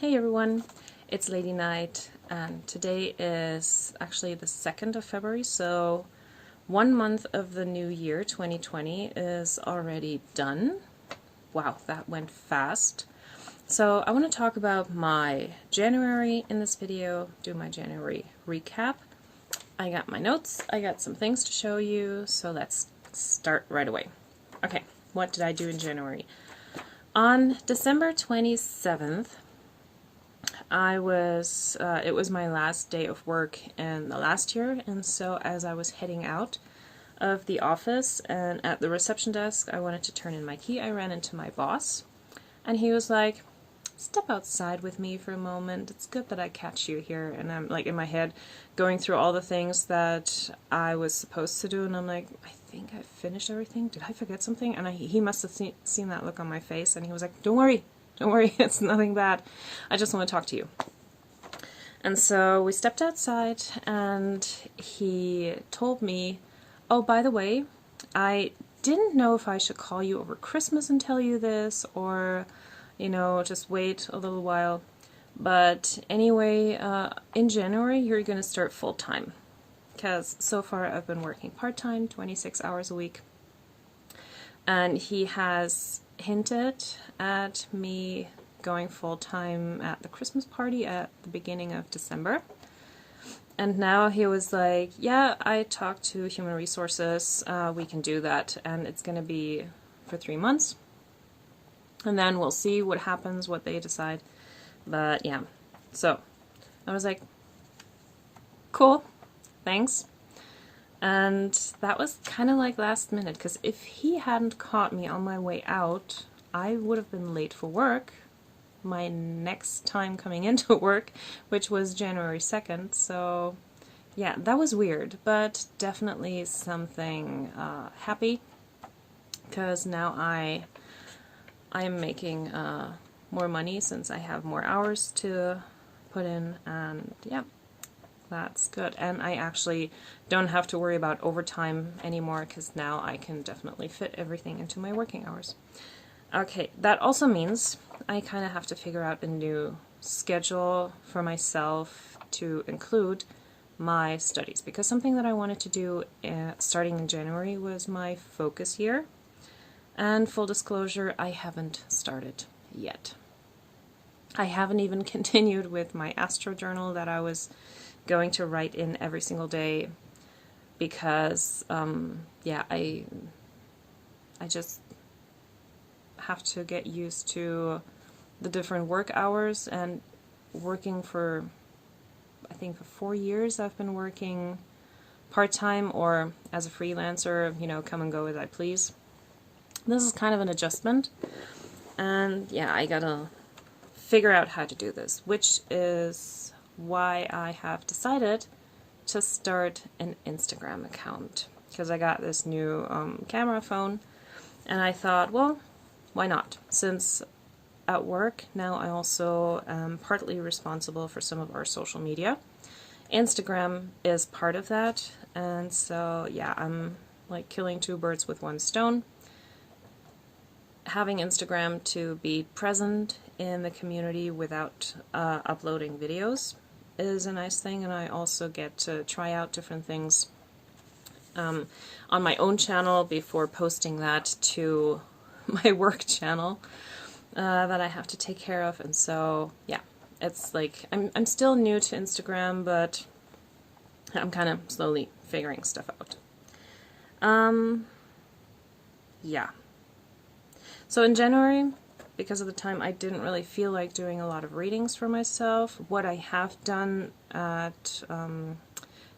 Hey everyone, it's Lady Night, and today is actually the 2nd of February, so 1 month of the new year, 2020, is already done. Wow, that went fast. So I want to talk about my January in this video, do my January recap. I got my notes, I got some things to show you, so let's start right away. Okay, what did I do in January? On December 27th, it was my last day of work in the last year, and so as I was heading out of the office and at the reception desk, I wanted to turn in my key. I ran into my boss, and he was like, "Step outside with me for a moment. It's good that I catch you here." And I'm like in my head going through all the things that I was supposed to do, and I'm like, I think I finished everything. Did I forget something? And he must have seen that look on my face, and he was like, "Don't worry. Don't worry, it's nothing bad. I just want to talk to you." And so we stepped outside, and he told me, "Oh, by the way, I didn't know if I should call you over Christmas and tell you this, or, just wait a little while. But anyway, in January, you're going to start full-time. Because so far I've been working part-time, 26 hours a week. And he has hinted at me going full-time at the Christmas party at the beginning of December. And now he was like, "Yeah, I talked to Human Resources, we can do that, and it's going to be for 3 months. And then we'll see what happens, what they decide." But yeah, so I was like, cool, thanks. And that was kind of like last minute, because if he hadn't caught me on my way out, I would have been late for work, my next time coming into work, which was January 2nd. So yeah, that was weird, but definitely something happy, because now I am making more money since I have more hours to put in, and yeah, that's good. And I actually don't have to worry about overtime anymore, because now I can definitely fit everything into my working hours. Okay, that also means I kind of have to figure out a new schedule for myself to include my studies, because something that I wanted to do starting in January was my focus year. And full disclosure, I haven't started yet. I haven't even continued with my astro journal that I was going to write in every single day, because yeah, I just have to get used to the different work hours, and working for, I think for 4 years I've been working part-time or as a freelancer, come and go as I please. This is kind of an adjustment, and yeah, I gotta figure out how to do this, which is why I have decided to start an Instagram account, because I got this new camera phone, and I thought, well, why not? Since at work now I also am partly responsible for some of our social media. Instagram is part of that, and so yeah, I'm like killing 2 birds with 1 stone. Having Instagram to be present in the community without uploading videos is a nice thing, and I also get to try out different things on my own channel before posting that to my work channel that I have to take care of. And so yeah, it's like I'm still new to Instagram, but I'm kind of slowly figuring stuff out. Yeah. So in January, because of the time, I didn't really feel like doing a lot of readings for myself. What I have done at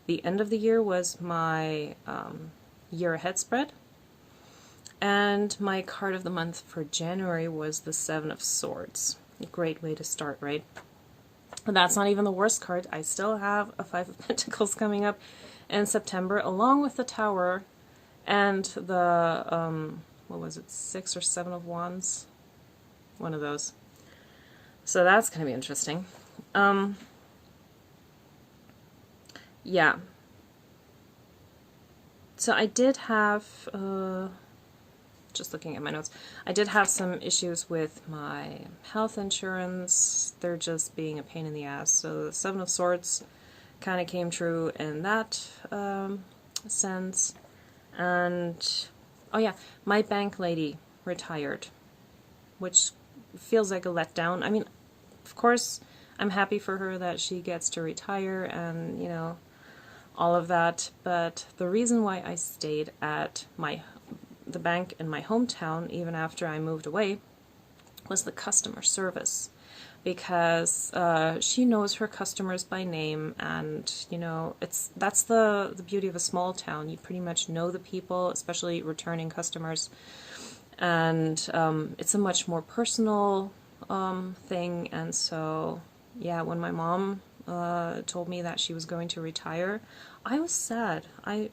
the end of the year was my year ahead spread. And my card of the month for January was the 7 of Swords. A great way to start, right? But that's not even the worst card. I still have a 5 of Pentacles coming up in September, along with the Tower and the, what was it, 6 or 7 of Wands? One of those. So that's going to be interesting. Yeah. So I did have just looking at my notes. I did have some issues with my health insurance. They're just being a pain in the ass. So the Seven of Swords kind of came true in that sense. And, oh yeah, my bank lady retired, which feels like a letdown. I mean, of course, I'm happy for her that she gets to retire and, you know, all of that, but the reason why I stayed at the bank in my hometown even after I moved away was the customer service, because she knows her customers by name, and you know, that's the beauty of a small town. You pretty much know the people, especially returning customers, and it's a much more personal thing. And so yeah, when my mom told me that she was going to retire, I was sad. I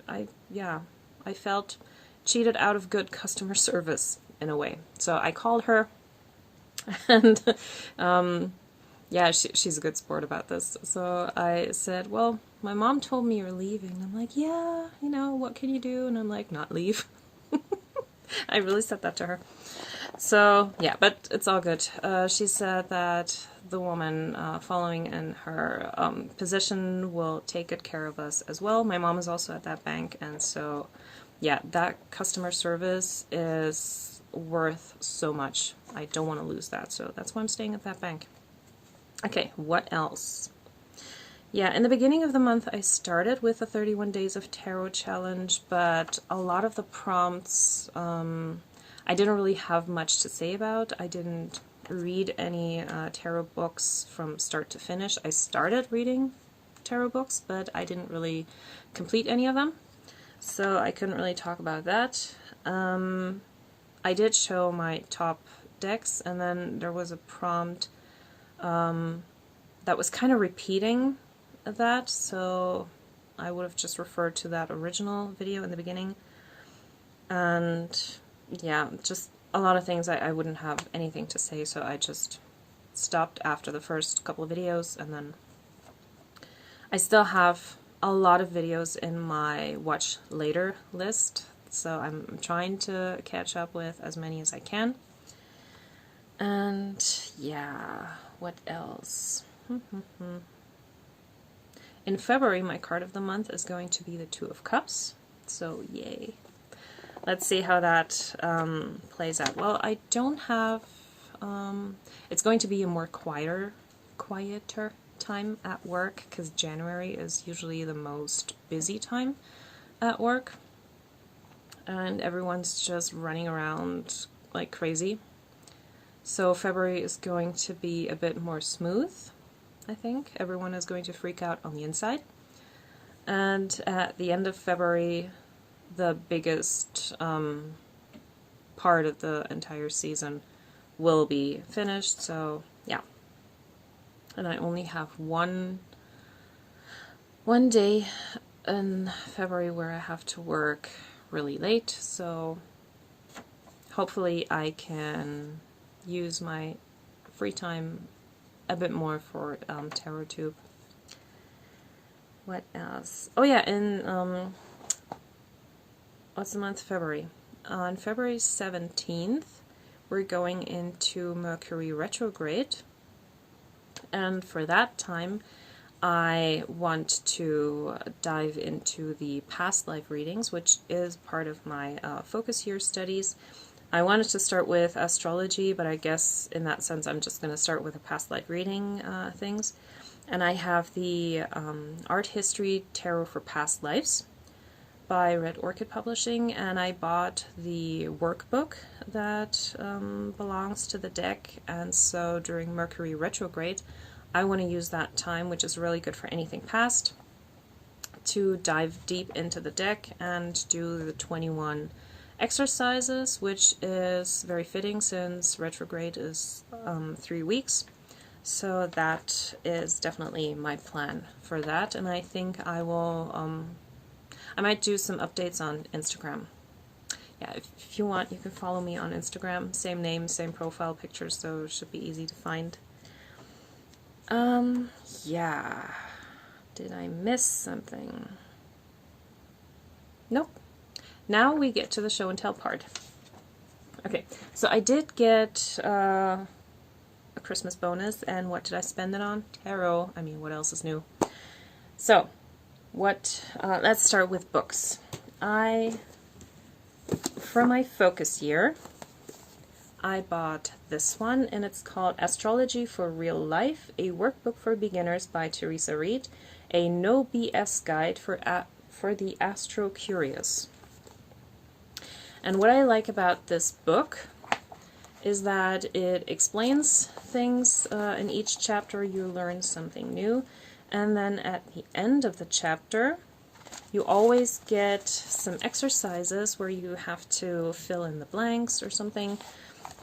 felt cheated out of good customer service in a way. So I called her, and yeah, she's a good sport about this. So I said, well, my mom told me you're leaving. I'm like, yeah, you know, what can you do? And I'm like, not leave. I really said that to her. So yeah, but it's all good. She said that the woman following in her position will take good care of us as well. My mom is also at that bank, and so yeah, that customer service is worth so much. I don't want to lose that, so that's why I'm staying at that bank. Okay, what else? Yeah, in the beginning of the month I started with the 31 Days of Tarot challenge, but a lot of the prompts I didn't really have much to say about. I didn't read any tarot books from start to finish. I started reading tarot books, but I didn't really complete any of them, so I couldn't really talk about that. I did show my top decks, and then there was a prompt that was kind of repeating that, so I would have just referred to that original video in the beginning. And yeah, just a lot of things I wouldn't have anything to say, so I just stopped after the first couple of videos. And then I still have a lot of videos in my watch later list, so I'm trying to catch up with as many as I can. And yeah, what else? In February, my card of the month is going to be the Two of Cups, so yay. Let's see how that plays out. Well, I don't have, it's going to be a more quieter time at work, because January is usually the most busy time at work, and everyone's just running around like crazy. So February is going to be a bit more smooth, I think. Everyone is going to freak out on the inside. And at the end of February, the biggest part of the entire season will be finished, so yeah. And I only have one day in February where I have to work really late, so hopefully I can use my free time a bit more for TarotTube. What else? Oh yeah, in what's the month? February. On February 17th, we're going into Mercury retrograde, and for that time I want to dive into the past life readings, which is part of my focus year studies. I wanted to start with astrology, but I guess in that sense I'm just going to start with the past life reading things. And I have the Art History Tarot for Past Lives by Red Orchid Publishing, and I bought the workbook that belongs to the deck, and so during Mercury retrograde I want to use that time, which is really good for anything past, to dive deep into the deck and do the 21 exercises, which is very fitting since retrograde is 3 weeks. So that is definitely my plan for that, and I think I will, I might do some updates on Instagram. Yeah, if you want, you can follow me on Instagram. Same name, same profile picture, so it should be easy to find. Yeah. Did I miss something? Nope. Now we get to the show and tell part. Okay, so I did get a Christmas bonus, and what did I spend it on? Tarot. I mean, what else is new? So, let's start with books. For my focus year, I bought this one, and it's called Astrology for Real Life, a workbook for beginners by Teresa Reed, a no BS guide for the astro curious. And what I like about this book is that it explains things. In each chapter you learn something new, and then at the end of the chapter you always get some exercises where you have to fill in the blanks or something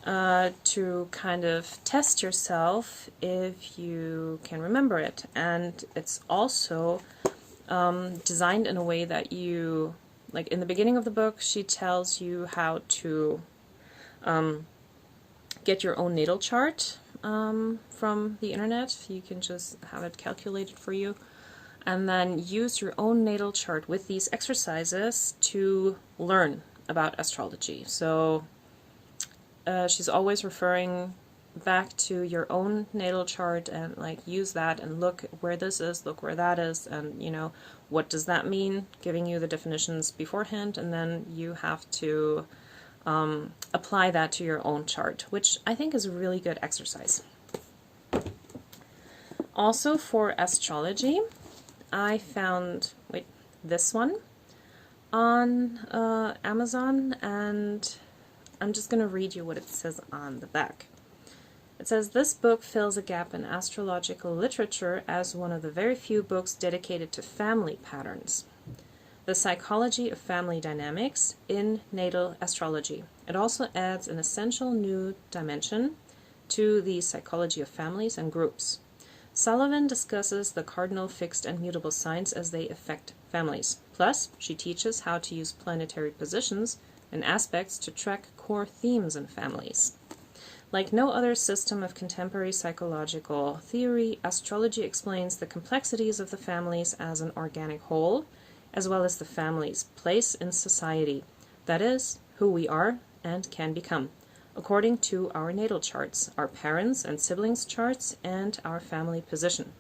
to kind of test yourself if you can remember it. And it's also designed in a way that you, like in the beginning of the book, she tells you how to get your own natal chart from the internet. You can just have it calculated for you, and then use your own natal chart with these exercises to learn about astrology. So she's always referring back to your own natal chart and like use that and look where this is, look where that is, and you know, what does that mean, giving you the definitions beforehand, and then you have to apply that to your own chart, which I think is a really good exercise. Also for astrology, I found this one on Amazon, and I'm just going to read you what it says on the back. It says, "This book fills a gap in astrological literature as one of the very few books dedicated to family patterns. The psychology of family dynamics in natal astrology. It also adds an essential new dimension to the psychology of families and groups. Sullivan discusses the cardinal, fixed, and mutable signs as they affect families. Plus, she teaches how to use planetary positions and aspects to track core themes in families. Like no other system of contemporary psychological theory, astrology explains the complexities of the families as an organic whole, as well as the family's place in society, that is, who we are and can become, according to our natal charts, our parents' and siblings' charts, and our family position.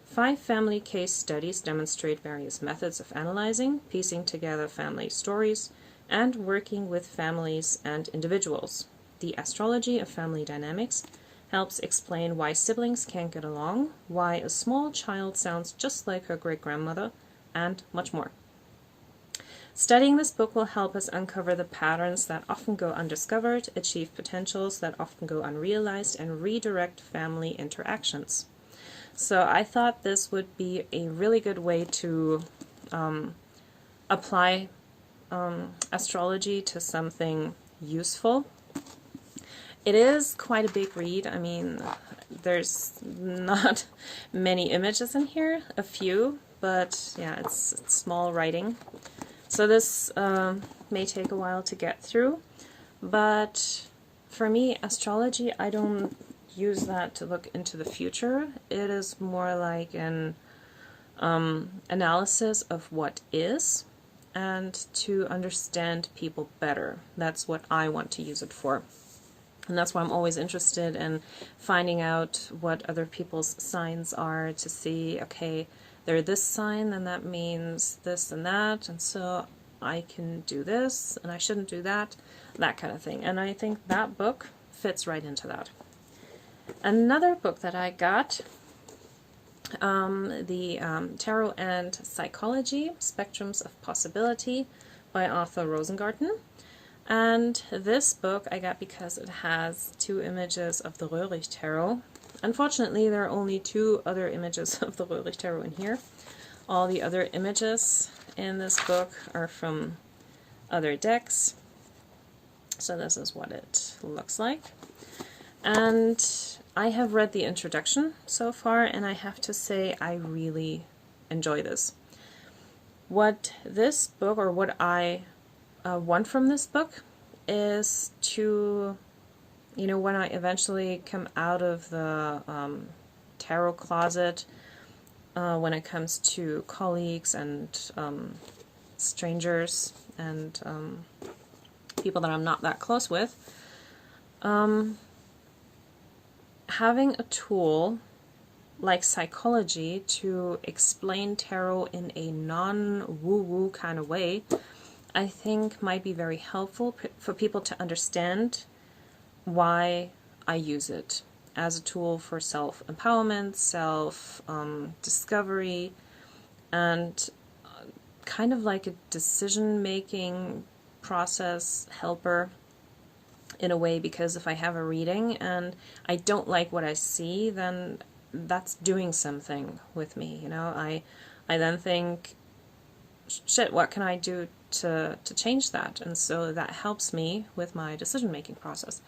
5 family case studies demonstrate various methods of analyzing, piecing together family stories, and working with families and individuals. The astrology of family dynamics helps explain why siblings can't get along, why a small child sounds just like her great-grandmother, and much more. Studying this book will help us uncover the patterns that often go undiscovered, achieve potentials that often go unrealized, and redirect family interactions." So I thought this would be a really good way to apply astrology to something useful. It is quite a big read. I mean, there's not many images in here, a few, but yeah, it's small writing. So this may take a while to get through, but for me, astrology, I don't use that to look into the future. It is more like an analysis of what is, and to understand people better. That's what I want to use it for. And that's why I'm always interested in finding out what other people's signs are, to see, okay, they're this sign, then that means this and that, and so I can do this, and I shouldn't do that, that kind of thing. And I think that book fits right into that. Another book that I got, the Tarot and Psychology, Spectrums of Possibility by Arthur Rosengarten. And this book I got because it has 2 images of the Röhrig Tarot. Unfortunately, there are only 2 other images of the Röhrig Tarot in here. All the other images in this book are from other decks. So this is what it looks like. And I have read the introduction so far, and I have to say I really enjoy this. What this book, or what I want from this book, is to, you know, when I eventually come out of the tarot closet, when it comes to colleagues and strangers and people that I'm not that close with, having a tool like psychology to explain tarot in a non-woo-woo kind of way, I think might be very helpful for people to understand why I use it as a tool for self-empowerment, self-discovery, and kind of like a decision-making process helper in a way, because if I have a reading and I don't like what I see, then that's doing something with me, you know. I then think, shit, what can I do to change that? And so that helps me with my decision-making process.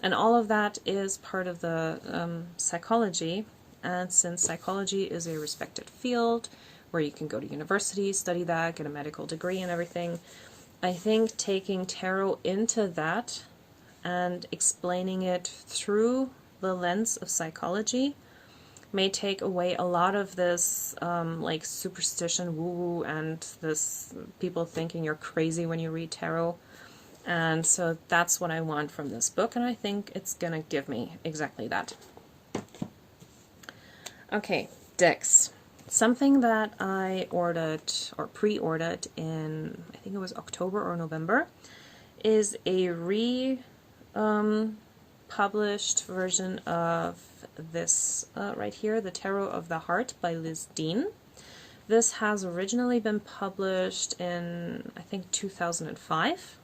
And all of that is part of the psychology, and since psychology is a respected field where you can go to university, study that, get a medical degree and everything, I think taking tarot into that and explaining it through the lens of psychology may take away a lot of this like superstition woo-woo and this people thinking you're crazy when you read tarot. And so that's what I want from this book, and I think it's gonna give me exactly that. Okay, decks. Something that I ordered or pre-ordered in, I think it was October or November, is a published version of this right here, The Tarot of the Heart by Liz Dean. This has originally been published in, I think, 2005.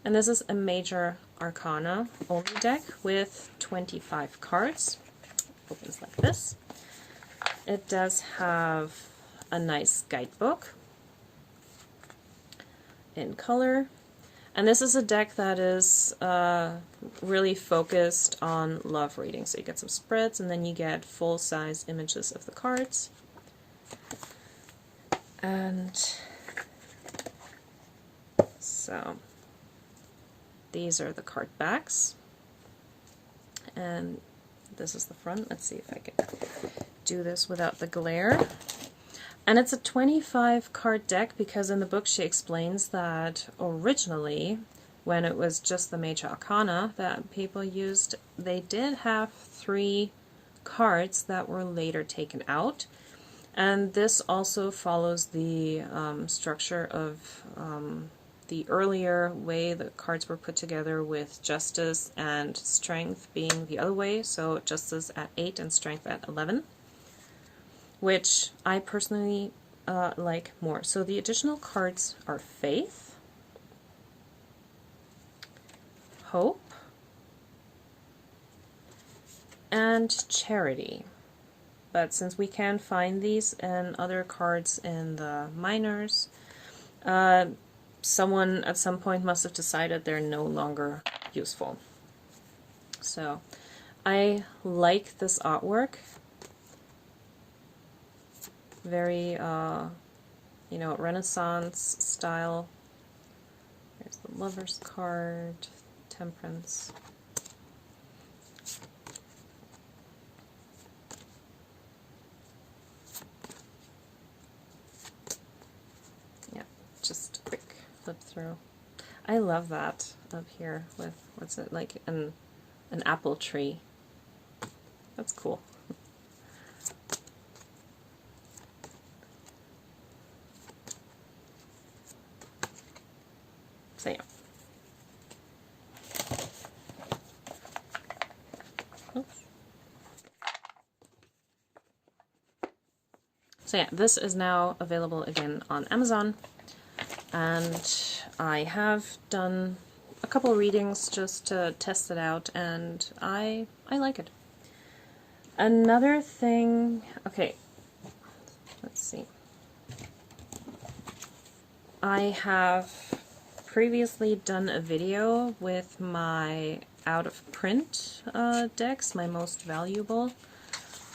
And this is a major arcana only deck with 25 cards. Opens like this. It does have a nice guidebook in color. And this is a deck that is really focused on love reading. So you get some spreads, and then you get full-size images of the cards. And so these are the card backs. And this is the front. Let's see if I can do this without the glare. And it's a 25 card deck because in the book she explains that originally, when it was just the major arcana that people used, they did have 3 cards that were later taken out. And this also follows the structure of the earlier way the cards were put together, with justice and strength being the other way. So justice at 8 and strength at 11. Which I personally like more. So the additional cards are faith, hope, and charity. But since we can find these and other cards in the minors, someone at some point must have decided they're no longer useful. So I like this artwork. Very, you know, Renaissance style. There's the Lover's card, Temperance. Yeah, just a quick flip through. I love that up here with, what's it, like an apple tree. That's cool. So yeah. Oops. So yeah, this is now available again on Amazon, and I have done a couple readings just to test it out, and I like it. Another thing, okay, let's see. I have previously done a video with my out-of-print decks, my most valuable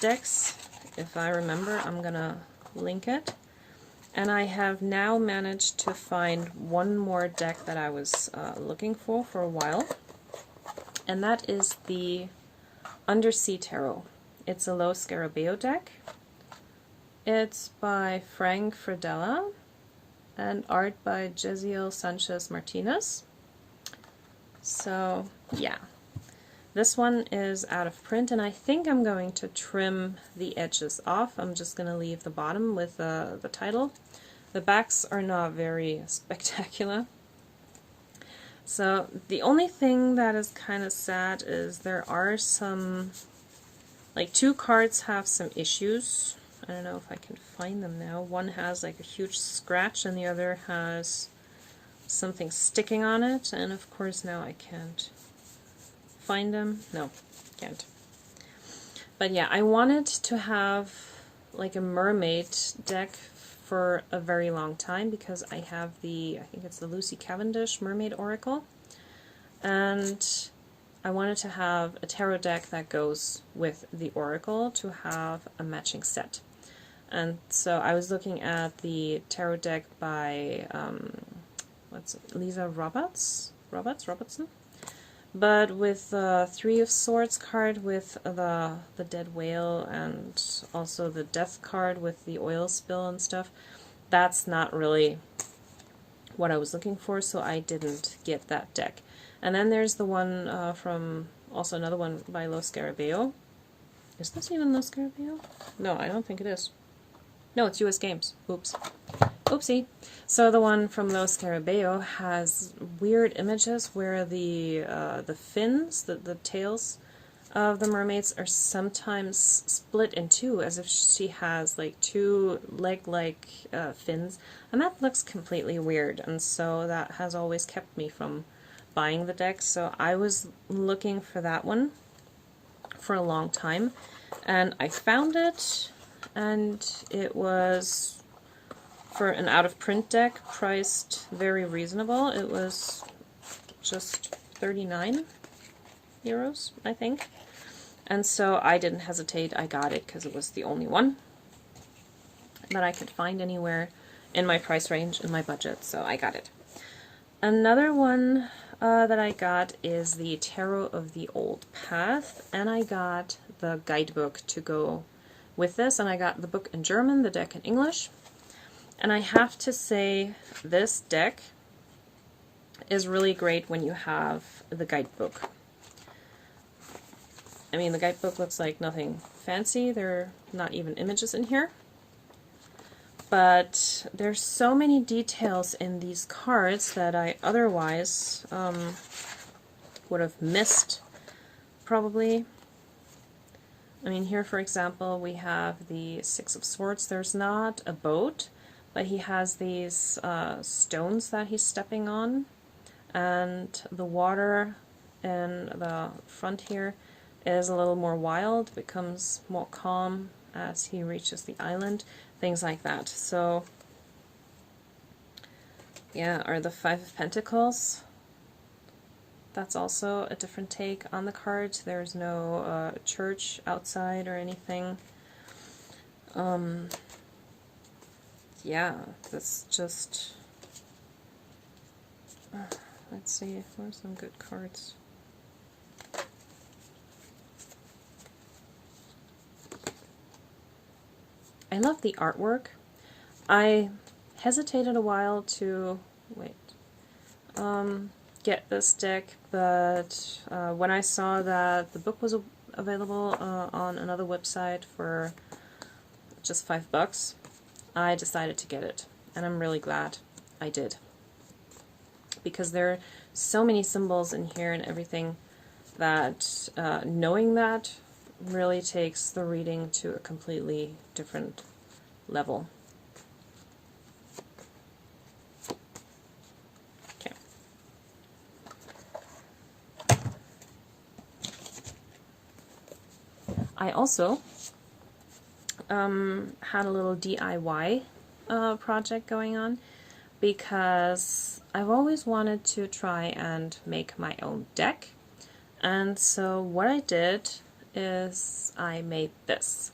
decks. If I remember, I'm gonna link it. And I have now managed to find one more deck that I was looking for a while, and that is the Undersea Tarot. It's a Lo Scarabeo deck. It's by Frank Fradella and art by Jeziel Sanchez Martinez. So yeah, this one is out of print, and I think I'm going to trim the edges off. I'm just going to leave the bottom with the title. The backs are not very spectacular. So the only thing that is kind of sad is there are some, like 2 cards have some issues. I don't know if I can find them now. One has like a huge scratch and the other has something sticking on it, and of course now I can't find them. No, can't. But yeah, I wanted to have like a mermaid deck for a very long time because I have I think it's the Lucy Cavendish Mermaid Oracle, and I wanted to have a tarot deck that goes with the Oracle to have a matching set. And so I was looking at the tarot deck by Lisa Robertson, but with the 3 of Swords card with the dead whale and also the death card with the oil spill and stuff. That's not really what I was looking for, so I didn't get that deck. And then there's the one from, also another one by Los Scarabeo. Is this even Los Scarabeo? No, I don't think it is. No, it's US Games. Oops. Oopsie. So the one from Los Scarabeo has weird images where the fins, the tails of the mermaids are sometimes split in 2, as if she has like 2 leg-like fins, and that looks completely weird, and so that has always kept me from buying the deck. So I was looking for that one for a long time, and I found it, and it was, for an out-of-print deck, priced very reasonable. It was just 39 euros, I think. And so I didn't hesitate. I got it because it was the only one that I could find anywhere in my price range, in my budget, so I got it. Another one that I got is the Tarot of the Old Path, and I got the guidebook to go with this, and I got the book in German, the deck in English. And I have to say, this deck is really great when you have the guidebook. I mean, the guidebook looks like nothing fancy. There are not even images in here. But there's so many details in these cards that I otherwise would have missed, probably. I mean, here, for example, we have the 6 of Swords. There's not a boat, but he has these stones that he's stepping on, and the water in the front here is a little more wild, becomes more calm as he reaches the island, things like that. So yeah, or the 5 of Pentacles. That's also a different take on the cards. There's no church outside or anything. Yeah, that's just... let's see, what are some good cards? I love the artwork. I hesitated a while to get this deck, but when I saw that the book was available on another website for just $5, I decided to get it, and I'm really glad I did, because there are so many symbols in here and everything that knowing that really takes the reading to a completely different level. Okay. I also had a little DIY project going on, because I've always wanted to try and make my own deck, and so what I did is I made this,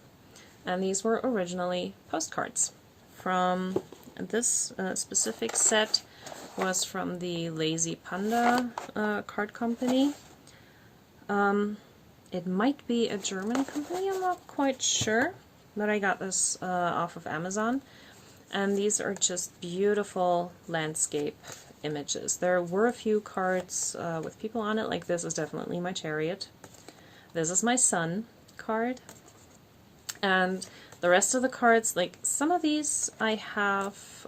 and these were originally postcards from this specific set. Was from the Lazy Panda card company. It might be a German company, I'm not quite sure, but I got this off of Amazon, and these are just beautiful landscape images. There were a few cards with people on it, like this is definitely my Chariot. This is my Sun card. And the rest of the cards, like some of these I have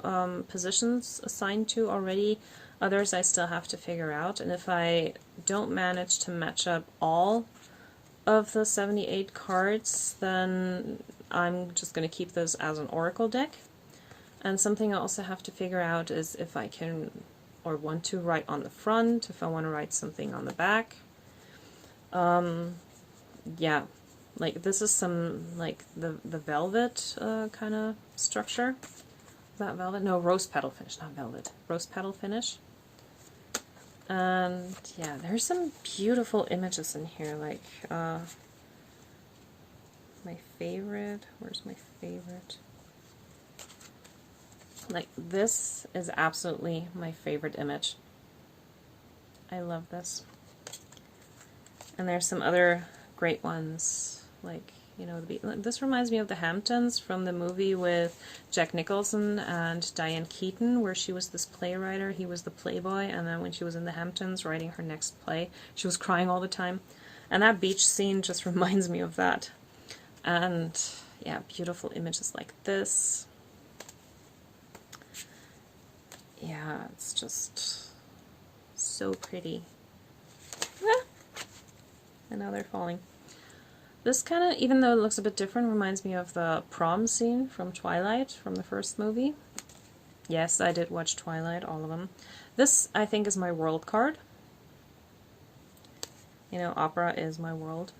positions assigned to already, others I still have to figure out, and if I don't manage to match up all of the 78 cards, then I'm just going to keep this as an Oracle deck. And something I also have to figure out is if I can or want to write on the front, if I want to write something on the back. Yeah, like this is some, like the velvet kind of structure. Is that velvet? No, rose petal finish, not velvet. Rose petal finish. And yeah, there's some beautiful images in here, like my favorite, where's my favorite? Like this is absolutely my favorite image. I love this. And there's some other great ones, like, you know, this reminds me of the Hamptons from the movie with Jack Nicholson and Diane Keaton, where she was this playwright, he was the playboy, and then when she was in the Hamptons writing her next play, she was crying all the time. And that beach scene just reminds me of that. And yeah, beautiful images like this. Yeah, it's just so pretty. Ah! And now they're falling. This kind of, even though it looks a bit different, reminds me of the prom scene from Twilight, from the first movie. Yes, I did watch Twilight, all of them. This, I think, is my world card. You know, opera is my world.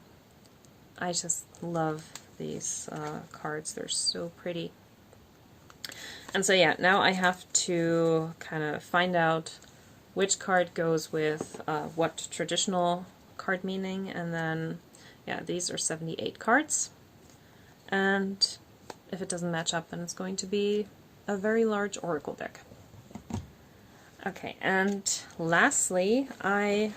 I just love these cards. They're so pretty. And so yeah, now I have to kind of find out which card goes with what traditional card meaning, and then yeah, these are 78 cards, and if it doesn't match up, then it's going to be a very large Oracle deck. Okay, and lastly, I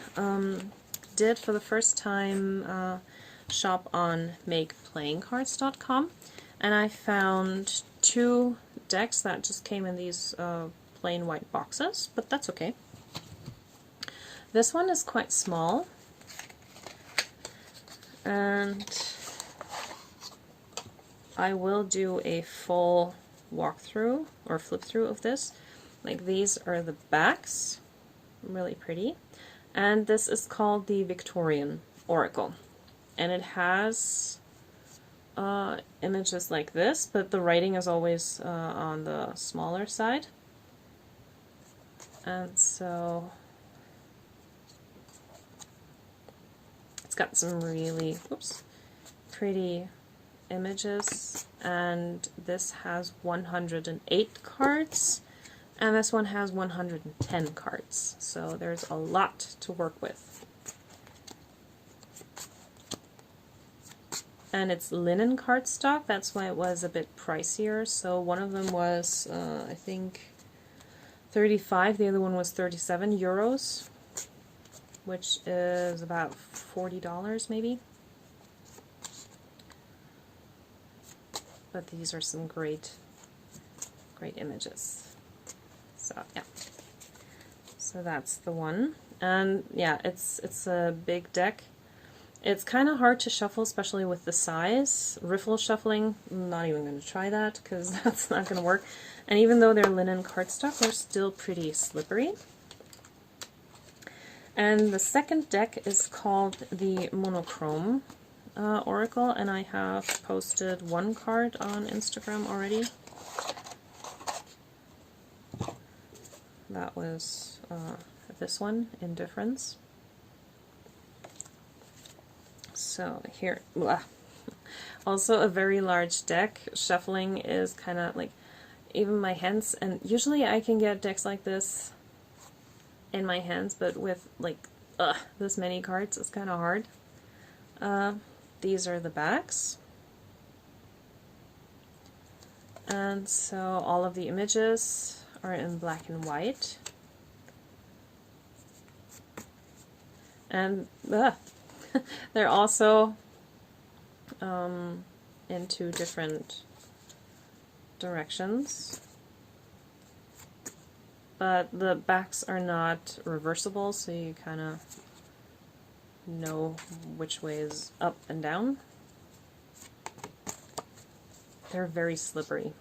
did for the first time shop on MakePlayingCards.com, and I found 2 decks that just came in these plain white boxes, but that's okay. This one is quite small, and I will do a full walkthrough or flip through of this. Like, these are the backs, really pretty, and this is called the Victorian Oracle, and it has images like this, but the writing is always on the smaller side. And so it's got some really pretty images, and this has 108 cards, and this one has 110 cards, so there's a lot to work with. And it's linen cardstock, that's why it was a bit pricier. So one of them was, I think, 35, the other one was 37 euros, which is about $40 maybe. But these are some great images. So yeah, so that's the one, and yeah, it's a big deck. It's kind of hard to shuffle, especially with the size. Riffle shuffling, I'm not even going to try that because that's not going to work. And even though they're linen cardstock, they're still pretty slippery. And the second deck is called the Monochrome Oracle, and I have posted one card on Instagram already. That was this one, Indifference. So here, blah. Also a very large deck. Shuffling is kind of like, even my hands, and usually I can get decks like this in my hands, but with like this many cards, it's kind of hard. These are the backs. And so all of the images are in black and white. And they're also in 2 different directions. but the backs are not reversible, so you kind of know which way is up and down. They're very slippery,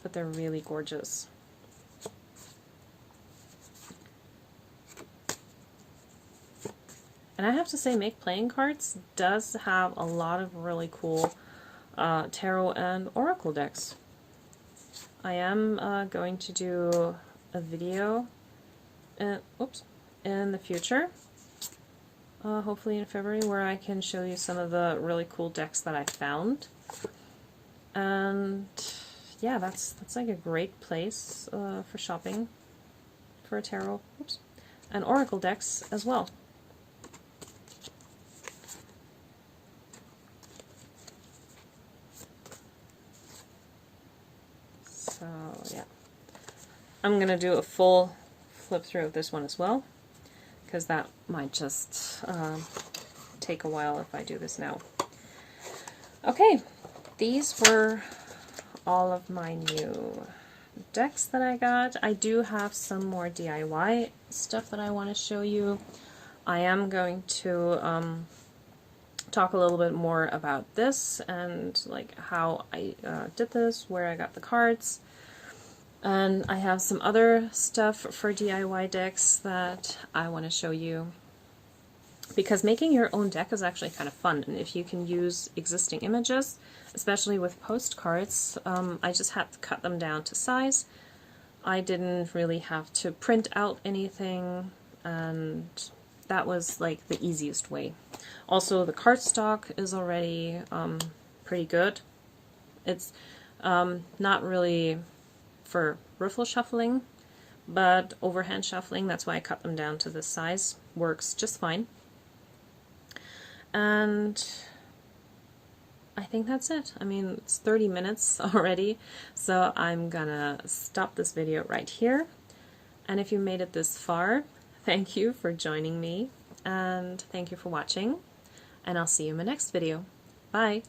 but they're really gorgeous. And I have to say, Make Playing Cards does have a lot of really cool tarot and oracle decks. I am going to do a video in the future, hopefully in February, where I can show you some of the really cool decks that I found. And yeah, that's like a great place for shopping for tarot and oracle decks as well. So yeah, I'm gonna do a full flip through of this one as well, because that might just take a while if I do this now. Okay, these were all of my new decks that I got. I do have some more DIY stuff that I want to show you. I am going to talk a little bit more about this and like how I did this, where I got the cards. And I have some other stuff for DIY decks that I want to show you, because making your own deck is actually kind of fun. And if you can use existing images, especially with postcards, I just had to cut them down to size. I didn't really have to print out anything, and that was like the easiest way. Also, the cardstock is already pretty good. It's not really for riffle shuffling, but overhand shuffling, that's why I cut them down to this size, works just fine. And I think that's it. I mean, it's 30 minutes already, so I'm gonna stop this video right here. And if you made it this far, thank you for joining me, and thank you for watching, and I'll see you in my next video. Bye!